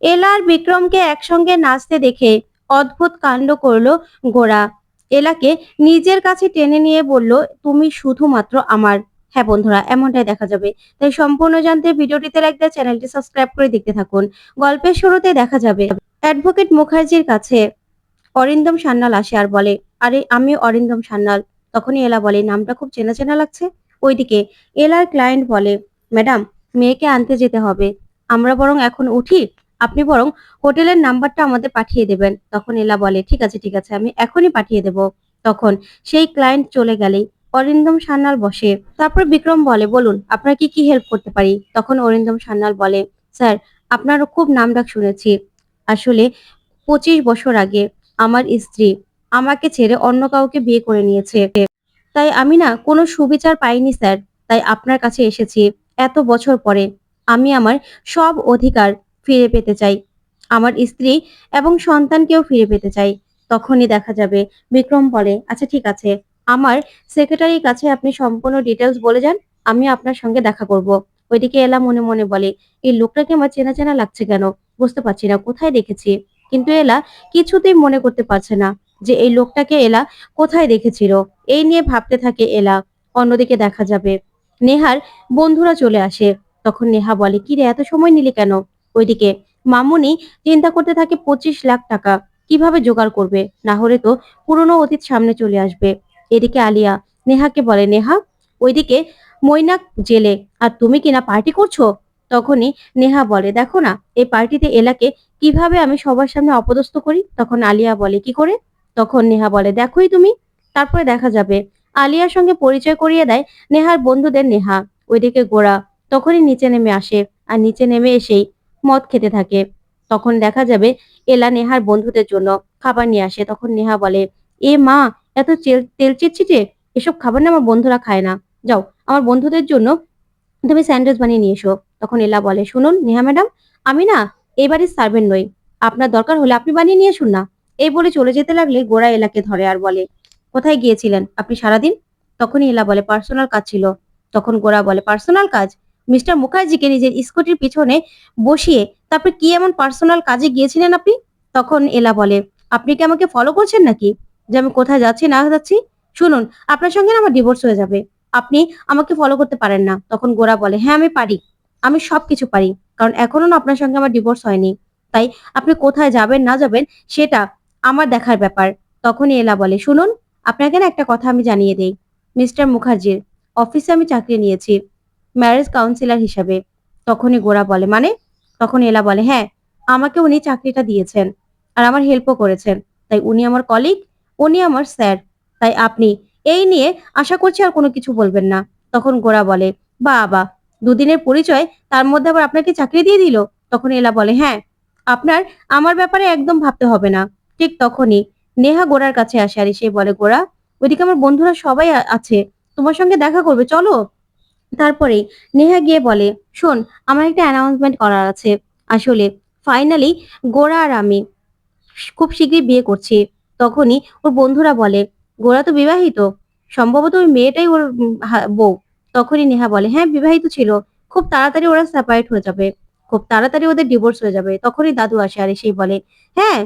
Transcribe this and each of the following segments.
এলা আর বিক্রমকে একসঙ্গে নাচতে দেখে অদ্ভুত কাণ্ড করলো গোরা। এলাকে নিজের কাছে টেনে নিয়ে বলল, তুমি শুধুমাত্র আমার। হ্যাঁ বন্ধুরা, এমনটাই দেখা যাবে। তাই সম্পূর্ণ জানতে ভিডিওটিতে লাইক দিয়ে চ্যানেলটি সাবস্ক্রাইব করে দেখতে থাকুন। গল্পের শুরুতে দেখা যাবে অ্যাডভোকেট মুখার্জির কাছে অরিন্দম সান্যাল আসে আর বলে, আরে আমি অরিন্দম সান্যাল। তখনই এলা বলে, নামটা খুব চেনা চেনা লাগছে। ওইদিকে এলার ক্লায়েন্ট বলে, ম্যাডাম, মেয়েকে আনতে যেতে হবে, আমরা বরং এখন উঠি, আপনি বরং হোটেলের নাম্বারটা আমাদের পাঠিয়ে দেবেন। তখন এলা বলে, ঠিক আছে ঠিক আছে, আমি এখনই পাঠিয়ে দেব। তখন সেই ক্লায়েন্ট চলে গেলেই অরিন্দম সান্যাল বসে। তারপর বিক্রম বলে, বলুন আপনার কি কি হেল্প করতে পারি। তখন অরিন্দম সান্যাল বলে, স্যার, আপনারও খুব নামডাক শুনেছি। আসলে 25 বছর আগে আমার স্ত্রী আমাকে ছেড়ে অন্য কাউকে বিয়ে করে নিয়েছে। তাই আমি না কোনো সুবিচার পাইনি স্যার। তাই আপনার কাছে এসেছি। এত বছর পরে আমি আমার সব অধিকার ফিরে পেতে চাই। আমার স্ত্রী এবং সন্তানকেও ফিরে পেতে চাই। তখনই দেখা যাবে বিক্রম বলে, আচ্ছা ঠিক আছে, আমার সেক্রেটারির কাছে আপনি সম্পূর্ণ ডিটেলস বলে যান, আমি আপনার সঙ্গে দেখা করব। ওইদিকে এলা মনে মনে বলে, এই লোকটাকে আমার চেনা চেনা লাগছে কেন, বুঝতে পারছি না কোথায় দেখেছি। কিন্তু এলা কিছুতেই মনে করতে পারছে না যে এই লোকটাকে এলা কোথায় দেখেছিল। এই নিয়ে ভাবতে থাকে এলা। অন্যদিকে দেখা যাবে নেহার বন্ধুরা চলে আসে। তখন নেহা বলে, কি রে, এত সময় নিলি কেন। ওইদিকে মামুনি চিন্তা করতে থাকে 25 লাখ টাকা কিভাবে জোগাড় করবে, না হলে তো পুরনো অতীত সামনে চলে আসবে। এদিকে আলিয়া নেহাকে বলে, নেহা, ওইদিকে মৈনাক জেলে, আর তুমি কিনা পার্টি করছো। তখনই নেহা বলে, দেখো না এই পার্টিতে এলাকে কিভাবে আমি সবার সামনে অপদস্থ করি। তখন আলিয়া বলে, কি করে। তখন নেহা বলে, দেখোই তুমি। তারপরে দেখা যাবে আলিয়ার সঙ্গে পরিচয় করিয়ে দেয় নেহার বন্ধুদের নেহা। ওইদিকে গোরা তখনই নিচে নেমে আসে, আর নিচে নেমে এসেই মদ খেতে থাকে। তখন দেখা যাবে এলা নেহার বন্ধুদের জন্য খাবার নিয়ে আসে। তখন নেহা বলে, এ মা, এত তেল চিটচিটে এসব খাবার না আমার বন্ধুরা খায় না। যাও, আমার বন্ধুদের জন্য তুমি স্যান্ডউইচ বানিয়ে নিয়ে এসো। তখন এলা বলে, শুনুন নেহা ম্যাডাম, আমি না এই বাড়ির সার্ভেন্ট নই, আপনার দরকার হলে আপনি বানিয়ে নিয়ে আসুন না। এই বলে চলে যেতে লাগলে গোরা এলাকে ধরে আর বলে, কোথায় গিয়েছিলেন আপনি সারাদিন। তখনই এলা বলে, পার্সোনাল কাজ ছিল। তখন গোরা বলে, পার্সোনাল কাজ, মিস্টার মুখার্জিকে নিজের স্কুটির পিছনে বসিয়ে তারপর কি এমন পার্সোনাল কাজে গিয়েছিলেন আপনি। তখন এলা বলে, আপনি কি আমাকে ফলো করছেন নাকি, যে আমি কোথায় যাচ্ছি না যাচ্ছি। শুনুন, আপনার সঙ্গে না আমার ডিভোর্স হয়ে যাবে, আপনি আমাকে ফলো করতে পারেন না। তখন গোরা বলে, হ্যাঁ আমি পারি, আমি সবকিছু পারি, কারণ এখনো না আপনার সঙ্গে আমার ডিভোর্স হয়নি। তাই আপনি কোথায় যাবেন না যাবেন সেটা আমার দেখার ব্যাপার। তখনই এলা বলে, শুনুন, আপনাকে না একটা কথা আমি জানিয়ে দেই, মিস্টার মুখার্জির অফিসে আমি চাকরি নিয়েছি ম্যারেজ কাউন্সিলর হিসাবে। তখনই গোরা বলে, মানে। তখন এলা বলে, হ্যাঁ, আমাকে উনি চাকরিটা দিয়েছেন আর আমার হেল্পও করেছেন। তাই উনি আমার কলিগ, উনি আমার স্যার। তাই আপনি এই নিয়ে আশা করছি আর কোনো কিছু বলবেন না। তখন গোরা বলে, বাবা, দুদিনের পরিচয় তার মধ্যে আবার আপনাকে চাকরি দিয়ে দিল। তখন এলা বলে, হ্যাঁ, আপনার আমার ব্যাপারে একদম ভাবতে হবে না। ঠিক তখনই নেহা গোরার কাছে আসে আর সে বলে, গোরা, ওইদিকে আমার বন্ধুরা সবাই আছে, তোমার সঙ্গে দেখা করবে, চলো। তারপরেই নেহা গিয়ে বলে, শোন, আমার একটা অ্যানাউন্সমেন্ট করার আছে। আসলে ফাইনালি গোরা আর আমি খুব শীঘ্রই বিয়ে করছি। তখনই ওর বন্ধুরা বলে, গোরা তো বিবাহিত, সম্ভবত ওই মেয়েটাই ওর বউ। তখনই নেহা বলে, হ্যাঁ বিবাহিত ছিল, খুব তাড়াতাড়ি ওরা সেপারেট হয়ে যাবে, খুব তাড়াতাড়ি ওদের ডিভোর্স হয়ে যাবে। তখনই দাদু আসে আর এসেই বলে, হ্যাঁ,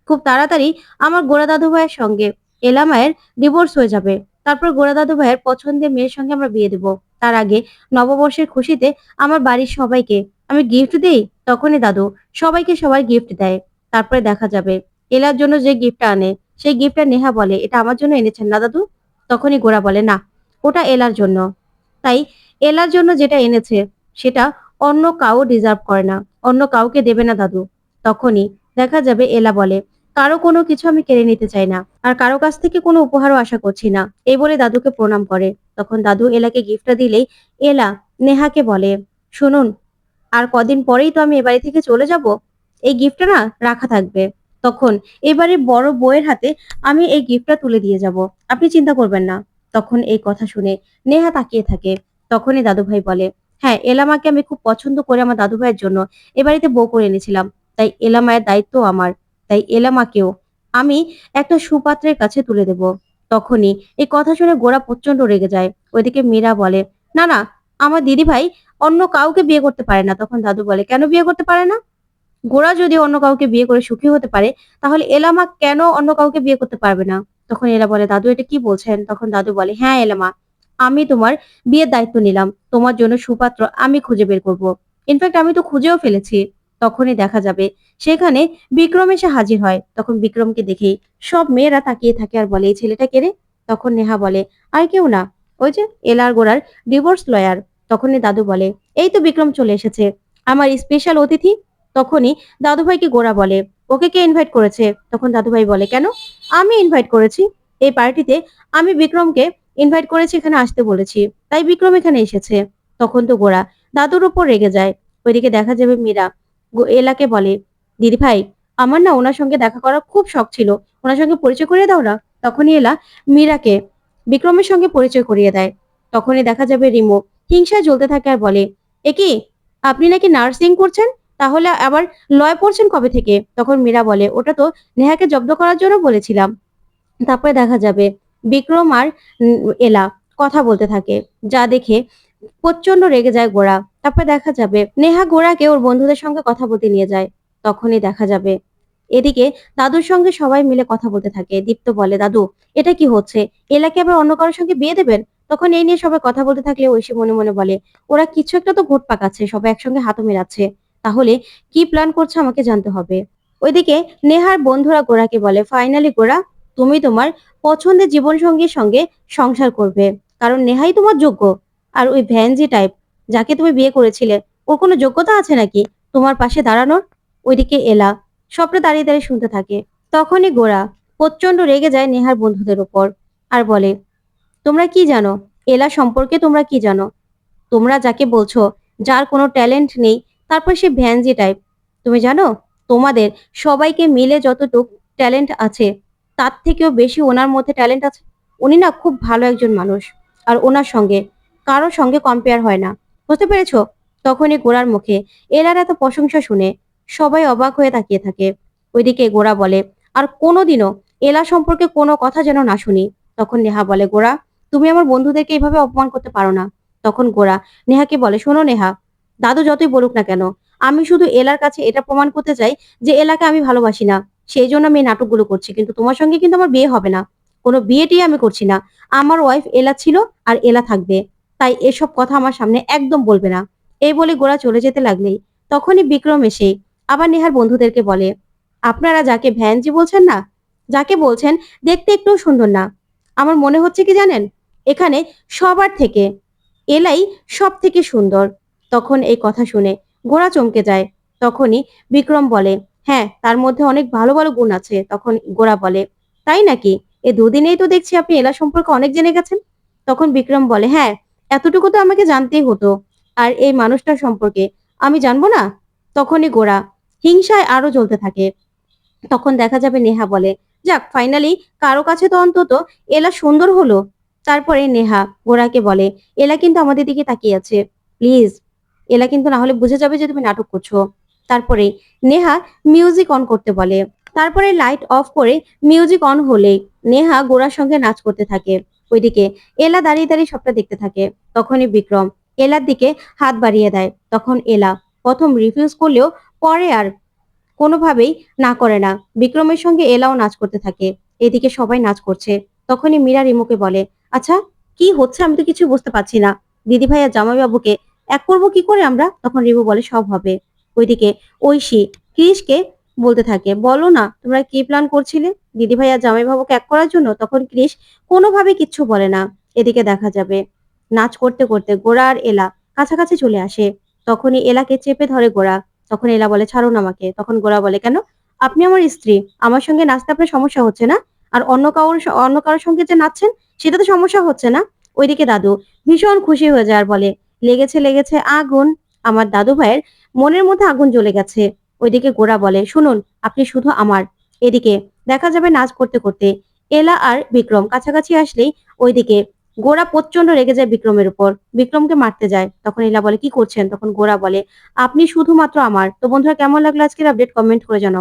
খুব তাড়াতাড়ি আমার গোরা দাদু ভাইয়ের সঙ্গে এলা মায়ের ডিভোর্স হয়ে যাবে। তারপর গোরা দাদু ভাইয়ের পছন্দের মেয়ের সঙ্গে আমরা বিয়ে দেব। তার আগে নববর্ষের খুশিতে আমার বাড়ির সবাইকে আমি গিফট দেই। তখনই দাদু সবাইকে সবাই গিফট দেয়। তারপরে দেখা যাবে এলার জন্য যে গিফটটা আনে, সেই গিফটটা নেহা বলে, এটা আমার জন্য এনেছেন না দাদু। তখনই গোরা বলে, না, ওটা এলার জন্য। তাই এলার জন্য যেটা এনেছে সেটা অন্য কাউ ডিজার্ভ করে না, অন্য কাউকে দেবে না দাদু। তখনই দেখা যাবে এলা বলে, কারো কোনো কিছু আমি কেড়ে নিতে চাই না, আর কারো কাছ থেকে কোনো উপহারও আশা করছি না। এই বলে দাদুকে প্রণাম করে। তখন দাদু এলাকে গিফটটা দিলেই এলা নেহাকে বলে, শুনুন, আর কদিন পরেই তো আমি এ বাড়ি থেকে চলে যাব, এই গিফটটা না রাখা থাকবে। তখন এবারে বড় বউয়ের হাতে আমি এই গিফটটা তুলে দিয়ে যাব, আপনি চিন্তা করবেন না। তখন এই কথা শুনে নেহা তাকিয়ে থাকে। তখনই দাদু ভাই বলে, হ্যাঁ, এলামাকে আমি খুব পছন্দ করে আমার দাদু ভাইয়ের জন্য এ বাড়িতে বউ করে এনেছিলাম। তাই এলামায়ের দায়িত্ব আমার। তাই এলামাকেও আমি একটা সুপাত্রের কাছে তুলে দেব। তখনই এই কথা শুনে গোরা প্রচন্ড রেগে যায়। ওইদিকে মীরা বলে, না না, আমার দিদি ভাই অন্য কাউকে বিয়ে করতে পারে না। তখন দাদু বলে, কেন বিয়ে করতে পারে না। গোরা যদি অন্য কাউকে বিয়ে করে সুখী হতে পারে, তাহলে এলামা কেন অন্য কাউকে বিয়ে করতে পারবে না? তখন এলা বলে, দাদু এটা কি বলছেন? তখন দাদু বলে, হ্যাঁ এলামা, আমি তোমার বিয়ের দায়িত্ব নিলাম। তোমার জন্য সুপাত্র আমি খুঁজে বের করব। ইনফ্যাক্ট আমি তো খুঁজেও ফেলেছি। তখনই দেখা যাবে সেখানে বিক্রম এসে হাজির হয়। তখন বিক্রমকে দেখেই সব মেয়েরা তাকিয়ে থাকে আর বলে, এই ছেলেটা কে রে? তখন নেহা বলে, আর কেউ না, ওই যে এলার গোড়ার ডিভোর্স লয়ার। তখনই দাদু বলে, এই তো বিক্রম চলে এসেছে, আমার স্পেশাল অতিথি। তখনই দাদুভাইকে গোরা বলে, ওকে কে ইনভাইট করেছে? তখন দাদুভাই বলে, কেন? আমি ইনভাইট করেছি। এই পার্টিতে আমি বিক্রমকে ইনভাইট করেছি, এখানে আসতে বলেছি, তাই বিক্রম এখানে এসেছে। তখন তো গোরা দাদুর উপর রেগে যায়। ওইদিকে দেখা যাবে মীরা এলাকে বলে, দিদি ভাই, আমার না ওনার সঙ্গে দেখা করার খুব শখ ছিল, ওনার সঙ্গে পরিচয় করিয়ে দাও না। তখনই এলা মীরাকে বিক্রমের সঙ্গে পরিচয় করিয়ে দেয়। তখনই দেখা যাবে রিমো হিংসায় জ্বলতে থাকে আর বলে, এ কি, আপনি নাকি নার্সিং করছেন, তাহলে আবার লয় পড়ছেন কবে থেকে? তখন মীরা বলে, ওটা তো নেহাকে জব্দ করার জন্য বলেছিলাম। তারপরে দেখা যাবে বিক্রম আর এলা কথা বলতে থাকে, যা দেখে প্রচন্ড রেগে যায় গোরা। তারপরে দেখা যাবে নেহা গোরাকে ওর বন্ধুদের সঙ্গে কথা বলতে নিয়ে যায়। তখনই দেখা যাবে এদিকে দাদুর সঙ্গে সবাই মিলে কথা বলতে থাকে। দীপ্ত বলে, দাদু এটা কি হচ্ছে? এলাকে আবার অন্য কারোর সঙ্গে বিয়ে দেবেন? তখন এই নিয়ে সবাই কথা বলতে থাকলে ঐশী মনে মনে বলে, ওরা কিছু একটা তো ঘুট পাকাচ্ছে, সবাই একসঙ্গে হাতও মেলাচ্ছে, তাহলে কি প্ল্যান করছে আমাকে জানতে হবে। ওইদিকে নেহার বন্ধুরা গোরাকে বলে, ফাইনালি গোরা, তুমি তোমার পছন্দের জীবনসঙ্গীর সঙ্গে সংসার করবে, কারণ নেহাই তোমার যোগ্য। আর ওই ভ্যানজি টাইপ যাকে তুমি বিয়ে করেছিলে, ওর কোনো যোগ্যতা আছে নাকি তোমার পাশে দাঁড়ানোর? ওইদিকে এলা সবটা দাঁড়িয়ে দাঁড়িয়ে শুনতে থাকে। তখনই গোরা প্রচন্ড রেগে যায় নেহার বন্ধুদের উপর আর বলে, তোমরা কি জানো? এলা সম্পর্কে তোমরা কি জানো? তোমরা যাকে বলছো যার কোনো ট্যালেন্ট নেই, তারপর সে ভ্যানজি টাইপ, তুমি জানো তোমাদের সবাইকে মিলে যতটুক ট্যালেন্ট আছে, তার থেকেও বেশি ওনার মধ্যে ট্যালেন্ট আছে। উনি না খুব ভালো একজন মানুষ, আর ওনার সঙ্গে কারোর সঙ্গে কম্পেয়ার হয় না, বুঝতে পেরেছো? তখনই গোরার মুখে এলার এত প্রশংসা শুনে সবাই অবাক হয়ে তাকিয়ে থাকে। ওইদিকে গোরা বলে, আর কোনোদিনও এলা সম্পর্কে কোনো কথা যেন না শুনি। তখন নেহা বলে, গোরা, তুমি আমার বন্ধুদেরকে এইভাবে অপমান করতে পারো না। তখন গোরা নেহাকে বলে, শোনো নেহা, দাদু যতই বলুক না কেন, আমি শুধু এলার কাছে এটা প্রমাণ করতে চাই যে এলাকে আমি ভালোবাসি না, সেই জন্য আমি এই নাটকগুলো করছি, কিন্তু তোমার সঙ্গে কিন্তু আমার বিয়ে হবে না, কোনো বিয়েটি আমি করছি না। আমার ওয়াইফ এলা ছিল আর এলা থাকবে, তাই এসব কথা আমার সামনে একদম বলবে না। এই বলে গোরা চলে যেতে লাগলেই তখনই বিক্রম এসে আবার নেহার বন্ধুদেরকে বলে, আপনারা যাকে ভ্যানজি বলছেন না, যাকে বলছেন দেখতে একটু সুন্দর না, আমার মনে হচ্ছে কি জানেন, এখানে সবার থেকে এলাই সব থেকে সুন্দর। তখন এই কথা শুনে গোরা চমকে যায়। তখনই বিক্রম বলে, হ্যাঁ তার মধ্যে অনেক ভালো ভালো গুণ আছে। তখন গোরা বলে, তাই নাকি? এ দুদিনেই তো দেখছি আপনি এলা সম্পর্কে অনেক জেনে গেছেন। তখন বিক্রম বলে, হ্যাঁ এতটুকু তো আমাকে জানতেই হতো, আর এই মানুষটার সম্পর্কে আমি জানবো না? তখনই গোরা হিংসায় আরো জ্বলতে থাকে। তখন দেখা যাবে নেহা বলে, যাক ফাইনালি কারো কাছে তো অন্তত এলা সুন্দর হলো। তারপরে নেহা গোরাকে বলে, এলা কিন্তু আমাদের দিকে তাকিয়ে আছে, প্লিজ, এলা কিন্তু না হলে বুঝে যাবে যে তুমি নাটক করছো। তারপরে নেহা মিউজিক অন করতে বলে। তারপরে লাইট অফ করে মিউজিক অন হলেই নেহা গোরার সঙ্গে নাচ করতে থাকে। ওইদিকে এলা দাঁড়িয়ে দাঁড়িয়ে সবটা দেখতে থাকে। তখনই বিক্রম এলার দিকে হাত বাড়িয়ে দেয়। তখন এলা প্রথম রিফিউজ করলেও পরে আর কোনোভাবেই না করে না। বিক্রমের সঙ্গে এলাও নাচ করতে থাকে। এদিকে সবাই নাচ করছে। তখনই মীরা রিমুকে বলে, আচ্ছা কি হচ্ছে আমি তো কিছু বুঝতে পারছি না, দিদি ভাই আর জামাইবাবুকে এক করবো কি করে আমরা? তখন রিমু বলে, সব হবে। ওইদিকে ঐশী ক্রিশকে বলতে থাকে, বলো না তোমরা কি প্ল্যান করছিলে দিদি ভাই আর জামাইবাবুকে এক করার জন্য? তখন ক্রিশ কোনোভাবে কিচ্ছু বলে না। এদিকে দেখা যাবে নাচ করতে করতে গোরা আর এলা কাছাকাছি চলে আসে। তখনই এলাকে চেপে ধরে গোরা। তখন এলা বলে, ছাড়ুন আমাকে। তখন গোরা বলে, কেন? আপনি আমার স্ত্রী, আমার সঙ্গে নাচতে আপনার সমস্যা হচ্ছে না? আর অন্য কারোর সঙ্গে যে নাচছেন সেটা তো সমস্যা হচ্ছে না? ওইদিকে দাদু ভীষণ খুশি হয়ে যায় আর বলে, লেগেছে লেগেছে আগুন, আমার দাদু ভাইয়ের মনের মধ্যে আগুন জ্বলে গেছে। ওইদিকে গোরা বলে, শুনুন আপনি শুধু আমার। এদিকে দেখা যাবে নাচ করতে করতে এলা আর বিক্রম কাছাকাছি আসলেই ওইদিকে গোরা প্রচন্ড রেগে যায় বিক্রমের উপর, বিক্রমকে মারতে যায়। তখন এলা বলে, কি করছেন? তখন গোরা বলে, আপনি শুধুমাত্র আমার। তো বন্ধুরা, কেমন লাগলো আজকের আপডেট? কমেন্ট করে জানাও।